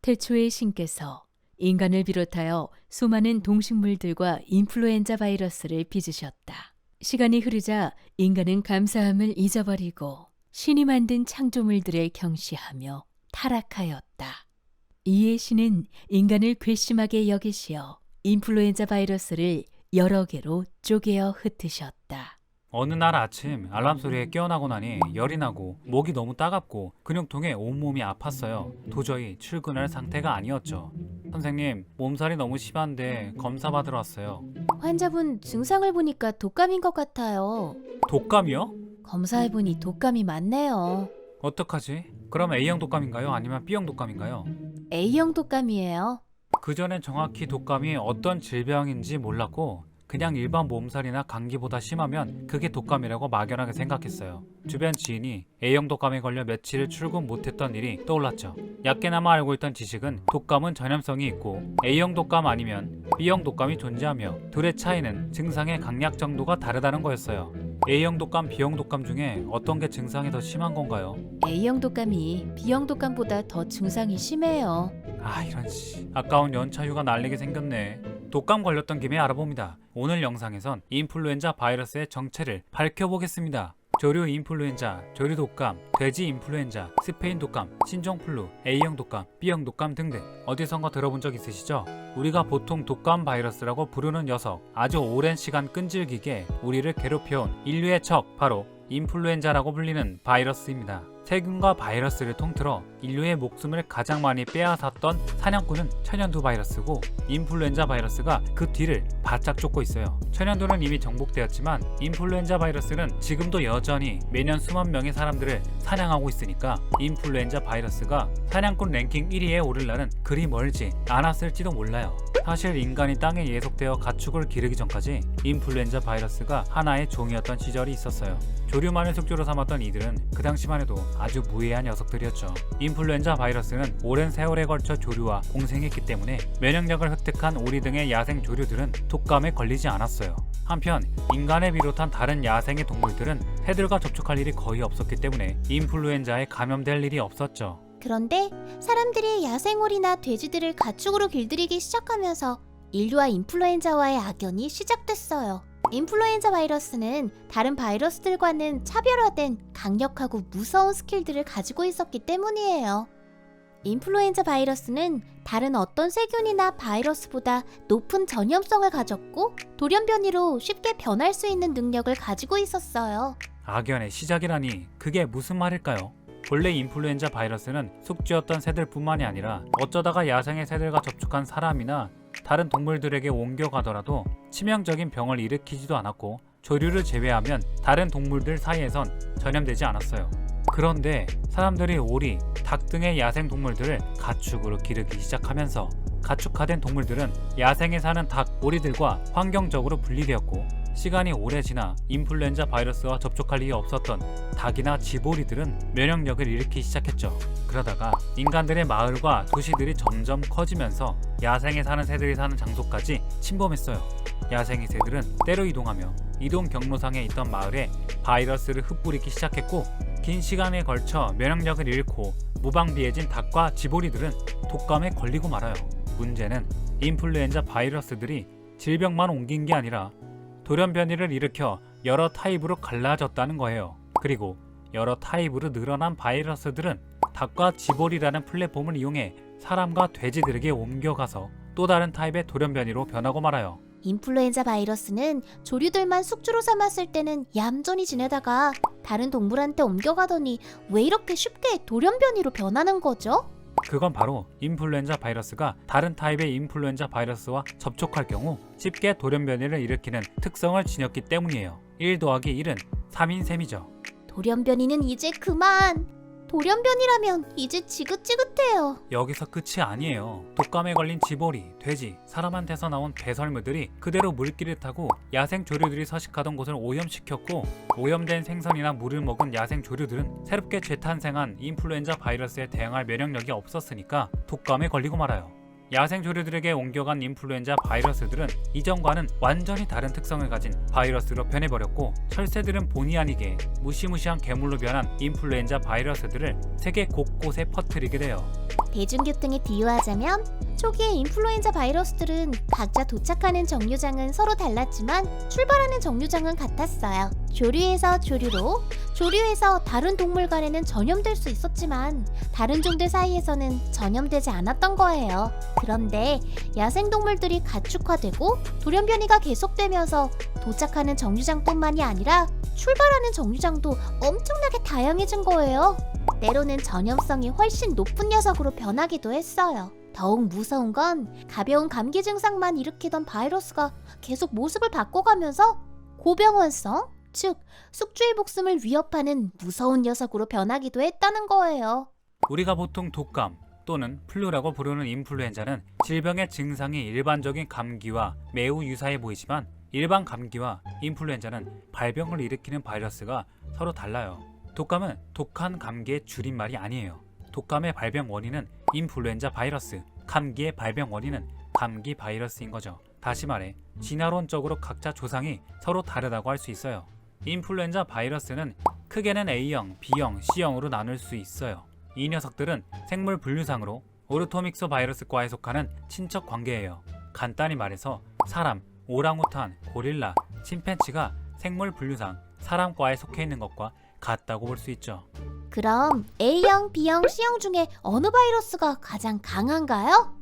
태초에 신께서 인간을 비롯하여 수많은 동식물들과 인플루엔자 바이러스를 빚으셨다. 시간이 흐르자 인간은 감사함을 잊어버리고 신이 만든 창조물들을 경시하며 타락하였다. 이에 신은 인간을 괘씸하게 여기시어 인플루엔자 바이러스를 여러 개로 쪼개어 흩으셨다. 어느 날 아침 알람 소리에 깨어나고 나니 열이 나고 목이 너무 따갑고 근육통에 온몸이 아팠어요. 도저히 출근할 상태가 아니었죠. 선생님, 몸살이 너무 심한데 검사 받으러 왔어요. 환자분 증상을 보니까 독감인 것 같아요. 독감이요? 검사해보니 독감이 맞네요. 어떡하지? 그럼 A형 독감인가요? 아니면 B형 독감인가요? A형 독감이에요. 그전엔 정확히 독감이 어떤 질병인지 몰랐고 그냥 일반 몸살이나 감기보다 심하면 그게 독감이라고 막연하게 생각했어요. 주변 지인이 A형 독감에 걸려 며칠을 출근 못했던 일이 떠올랐죠. 얕게나마 알고 있던 지식은 독감은 전염성이 있고 A형 독감 아니면 B형 독감이 존재하며 둘의 차이는 증상의 강약 정도가 다르다는 거였어요. A형 독감, B형 독감 중에 어떤 게 증상이 더 심한 건가요? A형 독감이 B형 독감보다 더 증상이 심해요. 이런 씨. 아까운 연차 휴가 날리게 생겼네. 독감 걸렸던 김에 알아봅니다. 오늘 영상에선 인플루엔자 바이러스의 정체를 밝혀보겠습니다. 조류 인플루엔자, 조류 독감, 돼지 인플루엔자, 스페인 독감, 신종플루, A형 독감, B형 독감 등등 어디선가 들어본 적 있으시죠? 우리가 보통 독감 바이러스라고 부르는 녀석, 아주 오랜 시간 끈질기게 우리를 괴롭혀온 인류의 적, 바로 인플루엔자라고 불리는 바이러스입니다. 세균과 바이러스를 통틀어 인류의 목숨을 가장 많이 빼앗았던 사냥꾼은 천연두 바이러스고 인플루엔자 바이러스가 그 뒤를 바짝 쫓고 있어요. 천연두는 이미 정복되었지만 인플루엔자 바이러스는 지금도 여전히 매년 수만 명의 사람들을 사냥하고 있으니까 인플루엔자 바이러스가 사냥꾼 랭킹 1위에 오를 날은 그리 멀지 않았을지도 몰라요. 사실 인간이 땅에 예속되어 가축을 기르기 전까지 인플루엔자 바이러스가 하나의 종이었던 시절이 있었어요. 조류만을 숙주로 삼았던 이들은 그 당시만 해도 아주 무해한 녀석들이었죠. 인플루엔자 바이러스는 오랜 세월에 걸쳐 조류와 공생했기 때문에 면역력을 획득한 오리 등의 야생 조류들은 독감에 걸리지 않았어요. 한편 인간을 비롯한 다른 야생의 동물들은 새들과 접촉할 일이 거의 없었기 때문에 인플루엔자에 감염될 일이 없었죠. 그런데 사람들이 야생오리나 돼지들을 가축으로 길들이기 시작하면서 인류와 인플루엔자와의 악연이 시작됐어요. 인플루엔자 바이러스는 다른 바이러스들과는 차별화된 강력하고 무서운 스킬들을 가지고 있었기 때문이에요. 인플루엔자 바이러스는 다른 어떤 세균이나 바이러스보다 높은 전염성을 가졌고 돌연변이로 쉽게 변할 수 있는 능력을 가지고 있었어요. 악연의 시작이라니 그게 무슨 말일까요? 본래 인플루엔자 바이러스는 숙주였던 새들뿐만이 아니라 어쩌다가 야생의 새들과 접촉한 사람이나 다른 동물들에게 옮겨가더라도 치명적인 병을 일으키지도 않았고 조류를 제외하면 다른 동물들 사이에선 전염되지 않았어요. 그런데 사람들이 오리, 닭 등의 야생 동물들을 가축으로 기르기 시작하면서 가축화된 동물들은 야생에 사는 닭, 오리들과 환경적으로 분리되었고 시간이 오래 지나 인플루엔자 바이러스와 접촉할 일이 없었던 닭이나 쥐보리들은 면역력을 잃기 시작했죠. 그러다가 인간들의 마을과 도시들이 점점 커지면서 야생에 사는 새들이 사는 장소까지 침범했어요. 야생의 새들은 때로 이동하며 이동 경로상에 있던 마을에 바이러스를 흩뿌리기 시작했고 긴 시간에 걸쳐 면역력을 잃고 무방비해진 닭과 쥐보리들은 독감에 걸리고 말아요. 문제는 인플루엔자 바이러스들이 질병만 옮긴 게 아니라 돌연변이를 일으켜 여러 타입으로 갈라졌다는 거예요. 그리고 여러 타입으로 늘어난 바이러스들은 닭과 쥐보리라는 플랫폼을 이용해 사람과 돼지들에게 옮겨가서 또 다른 타입의 돌연변이로 변하고 말아요. 인플루엔자 바이러스는 조류들만 숙주로 삼았을 때는 얌전히 지내다가 다른 동물한테 옮겨가더니 왜 이렇게 쉽게 돌연변이로 변하는 거죠? 그건 바로 인플루엔자 바이러스가 다른 타입의 인플루엔자 바이러스와 접촉할 경우 쉽게 돌연변이를 일으키는 특성을 지녔기 때문이에요. 1 더하기 1은 3인 셈이죠. 돌연변이는 이제 그만! 돌연변이라면 이제 지긋지긋해요. 여기서 끝이 아니에요. 독감에 걸린 쥐보리, 돼지, 사람한테서 나온 배설물들이 그대로 물길을 타고 야생 조류들이 서식하던 곳을 오염시켰고 오염된 생선이나 물을 먹은 야생 조류들은 새롭게 재탄생한 인플루엔자 바이러스에 대항할 면역력이 없었으니까 독감에 걸리고 말아요. 야생 조류들에게 옮겨간 인플루엔자 바이러스들은 이전과는 완전히 다른 특성을 가진 바이러스로 변해버렸고 철새들은 본의 아니게 무시무시한 괴물로 변한 인플루엔자 바이러스들을 세계 곳곳에 퍼뜨리게 돼요. 대중교통에 비유하자면 초기의 인플루엔자 바이러스들은 각자 도착하는 정류장은 서로 달랐지만 출발하는 정류장은 같았어요. 조류에서 조류로, 조류에서 다른 동물 간에는 전염될 수 있었지만 다른 종들 사이에서는 전염되지 않았던 거예요. 그런데 야생동물들이 가축화되고 돌연변이가 계속되면서 도착하는 정류장뿐만이 아니라 출발하는 정류장도 엄청나게 다양해진 거예요. 때로는 전염성이 훨씬 높은 녀석으로 변하기도 했어요. 더욱 무서운 건 가벼운 감기 증상만 일으키던 바이러스가 계속 모습을 바꿔가면서 고병원성, 즉 숙주의 목숨을 위협하는 무서운 녀석으로 변하기도 했다는 거예요. 우리가 보통 독감 또는 플루라고 부르는 인플루엔자는 질병의 증상이 일반적인 감기와 매우 유사해 보이지만 일반 감기와 인플루엔자는 발병을 일으키는 바이러스가 서로 달라요. 독감은 독한 감기의 줄임말이 아니에요. 독감의 발병 원인은 인플루엔자 바이러스, 감기의 발병 원인은 감기 바이러스인 거죠. 다시 말해 진화론적으로 각자 조상이 서로 다르다고 할 수 있어요. 인플루엔자 바이러스는 크게는 A형, B형, C형으로 나눌 수 있어요. 이 녀석들은 생물 분류상으로 오르토믹소 바이러스과에 속하는 친척 관계예요. 간단히 말해서 사람, 오랑우탄, 고릴라, 침팬치가 생물 분류상 사람과에 속해 있는 것과 같다고 볼 수 있죠. 그럼 A형, B형, C형 중에 어느 바이러스가 가장 강한가요?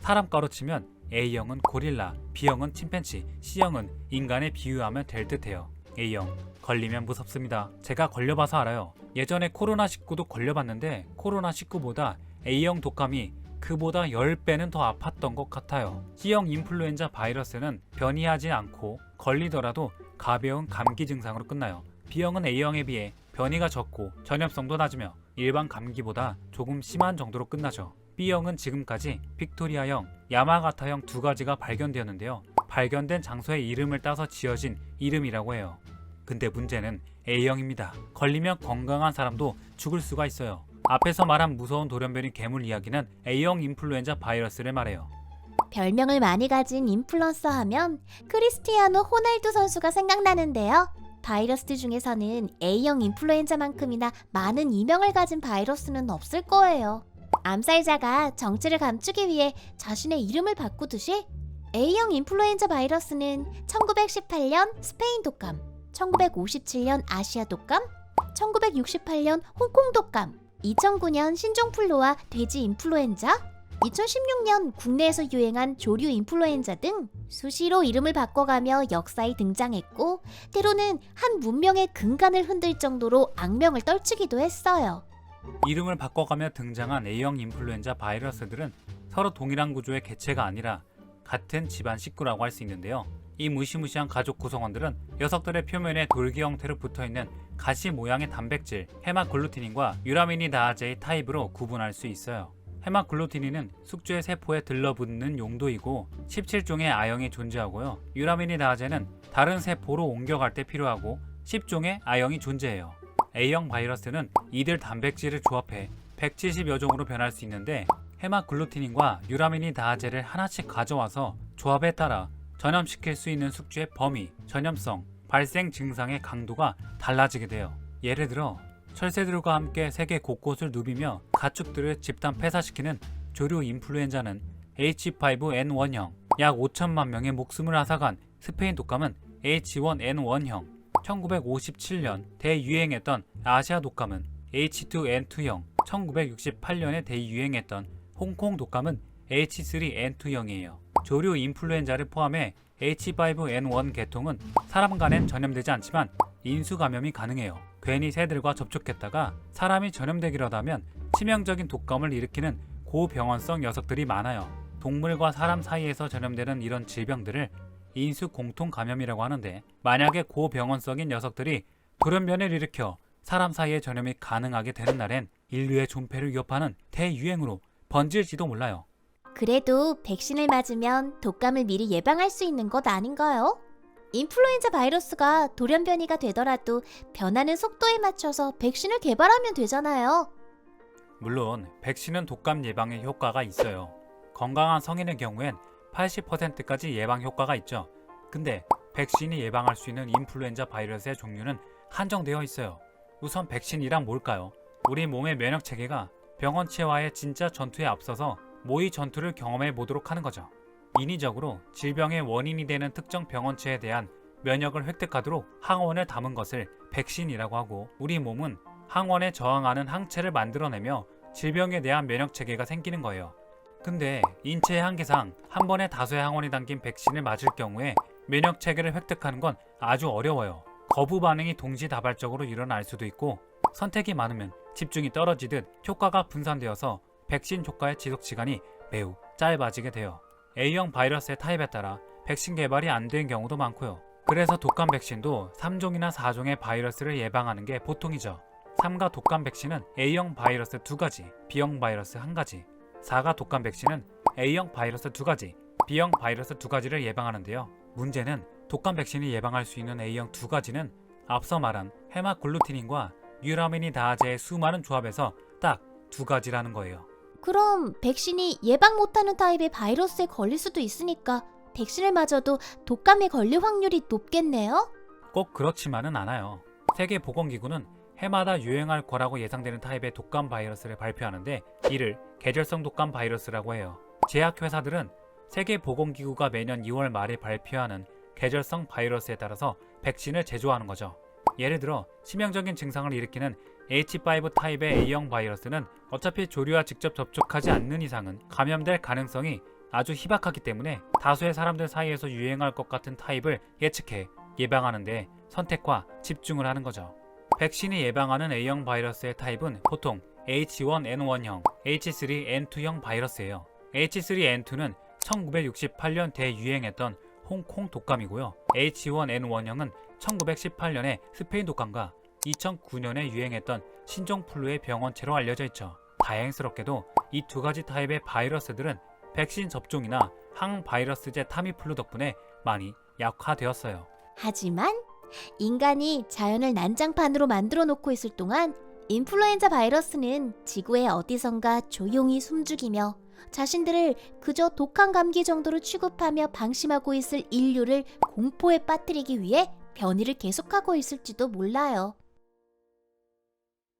사람과로 치면 A형은 고릴라, B형은 침팬치, C형은 인간에 비유하면 될 듯해요. A형, 걸리면 무섭습니다. 제가 걸려봐서 알아요. 예전에 코로나19도 걸려봤는데 코로나19보다 A형 독감이 그보다 10배는 더 아팠던 것 같아요. C형 인플루엔자 바이러스는 변이하지 않고 걸리더라도 가벼운 감기 증상으로 끝나요. B형은 A형에 비해 변이가 적고 전염성도 낮으며 일반 감기보다 조금 심한 정도로 끝나죠. B형은 지금까지 빅토리아형, 야마가타형 두 가지가 발견되었는데요. 발견된 장소의 이름을 따서 지어진 이름이라고 해요. 근데 문제는 A형입니다. 걸리면 건강한 사람도 죽을 수가 있어요. 앞에서 말한 무서운 돌연변이 괴물 이야기는 A형 인플루엔자 바이러스를 말해요. 별명을 많이 가진 인플루언서 하면 크리스티아노 호날두 선수가 생각나는데요. 바이러스들 중에서는 A형 인플루엔자만큼이나 많은 이명을 가진 바이러스는 없을 거예요. 암살자가 정체를 감추기 위해 자신의 이름을 바꾸듯이 A형 인플루엔자 바이러스는 1918년 스페인 독감, 1957년 아시아 독감, 1968년 홍콩 독감, 2009년 신종플루와 돼지 인플루엔자, 2016년 국내에서 유행한 조류 인플루엔자 등 수시로 이름을 바꿔가며 역사에 등장했고 때로는 한 문명의 근간을 흔들 정도로 악명을 떨치기도 했어요. 이름을 바꿔가며 등장한 A형 인플루엔자 바이러스들은 서로 동일한 구조의 개체가 아니라 같은 집안 식구라고 할 수 있는데요. 이 무시무시한 가족 구성원들은 녀석들의 표면에 돌기 형태로 붙어있는 가시 모양의 단백질 헤마글루티닌과 유라미니다아제의 타입으로 구분할 수 있어요. 헤마글루티닌은 숙주의 세포에 들러붙는 용도이고 17종의 아형이 존재하고요. 유라미니다아제는 다른 세포로 옮겨갈 때 필요하고 10종의 아형이 존재해요. A형 바이러스는 이들 단백질을 조합해 170여 종으로 변할 수 있는데 헤마글루티닌과 유라미니다아제를 하나씩 가져와서 조합에 따라 전염시킬 수 있는 숙주의 범위, 전염성, 발생 증상의 강도가 달라지게 돼요. 예를 들어 철새들과 함께 세계 곳곳을 누비며 가축들을 집단 폐사시키는 조류 인플루엔자는 H5N1형, 약 5천만 명의 목숨을 앗아간 스페인 독감은 H1N1형, 1957년 대유행했던 아시아 독감은 H2N2형, 1968년에 대유행했던 홍콩 독감은 H3N2형이에요. 조류 인플루엔자를 포함해 H5N1 계통은 사람 간엔 전염되지 않지만 인수 감염이 가능해요. 괜히 새들과 접촉했다가 사람이 전염되기라도 하면 치명적인 독감을 일으키는 고병원성 녀석들이 많아요. 동물과 사람 사이에서 전염되는 이런 질병들을 인수 공통 감염이라고 하는데 만약에 고병원성인 녀석들이 돌연변이를 일으켜 사람 사이에 전염이 가능하게 되는 날엔 인류의 존폐를 위협하는 대유행으로 번질지도 몰라요. 그래도 백신을 맞으면 독감을 미리 예방할 수 있는 것 아닌가요? 인플루엔자 바이러스가 돌연변이가 되더라도 변하는 속도에 맞춰서 백신을 개발하면 되잖아요. 물론 백신은 독감 예방에 효과가 있어요. 건강한 성인의 경우엔 80%까지 예방 효과가 있죠. 근데 백신이 예방할 수 있는 인플루엔자 바이러스의 종류는 한정되어 있어요. 우선 백신이란 뭘까요? 우리 몸의 면역 체계가 병원체와의 진짜 전투에 앞서서 모의 전투를 경험해 보도록 하는 거죠. 인위적으로 질병의 원인이 되는 특정 병원체에 대한 면역을 획득하도록 항원을 담은 것을 백신이라고 하고, 우리 몸은 항원에 저항하는 항체를 만들어내며 질병에 대한 면역 체계가 생기는 거예요. 근데 인체의 한계상 한 번에 다수의 항원이 담긴 백신을 맞을 경우에 면역 체계를 획득하는 건 아주 어려워요. 거부 반응이 동시다발적으로 일어날 수도 있고, 선택이 많으면 집중이 떨어지듯 효과가 분산되어서 백신 효과의 지속 시간이 매우 짧아지게 돼요. A형 바이러스의 타입에 따라 백신 개발이 안 된 경우도 많고요. 그래서 독감 백신도 3종이나 4종의 바이러스를 예방하는 게 보통이죠. 3가 독감 백신은 A형 바이러스 2가지, B형 바이러스 1가지. 4가 독감 백신은 A형 바이러스 2가지, B형 바이러스 2가지를 예방하는데요. 문제는 독감 백신이 예방할 수 있는 A형 2가지는 앞서 말한 헤마글루티닌과 뉴라미니다제의 수많은 조합에서 딱 2가지라는 거예요. 그럼 백신이 예방 못하는 타입의 바이러스에 걸릴 수도 있으니까 백신을 맞아도 독감에 걸릴 확률이 높겠네요? 꼭 그렇지만은 않아요. 세계보건기구는 해마다 유행할 거라고 예상되는 타입의 독감 바이러스를 발표하는데, 이를 계절성 독감 바이러스라고 해요. 제약회사들은 세계보건기구가 매년 2월 말에 발표하는 계절성 바이러스에 따라서 백신을 제조하는 거죠. 예를 들어 치명적인 증상을 일으키는 H5 타입의 A형 바이러스는 어차피 조류와 직접 접촉하지 않는 이상은 감염될 가능성이 아주 희박하기 때문에 다수의 사람들 사이에서 유행할 것 같은 타입을 예측해 예방하는데 선택과 집중을 하는 거죠. 백신이 예방하는 A형 바이러스의 타입은 보통 H1N1형, H3N2형 바이러스예요. H3N2는 1968년 대유행했던 홍콩 독감이고요. H1N1형은 1918년에 스페인 독감과 2009년에 유행했던 신종플루의 병원체로 알려져 있죠. 다행스럽게도 이 2가지 타입의 바이러스들은 백신 접종이나 항바이러스제 타미플루 덕분에 많이 약화되었어요. 하지만 인간이 자연을 난장판으로 만들어 놓고 있을 동안 인플루엔자 바이러스는 지구의 어디선가 조용히 숨죽이며 자신들을 그저 독한 감기 정도로 취급하며 방심하고 있을 인류를 공포에 빠뜨리기 위해 변이를 계속하고 있을지도 몰라요.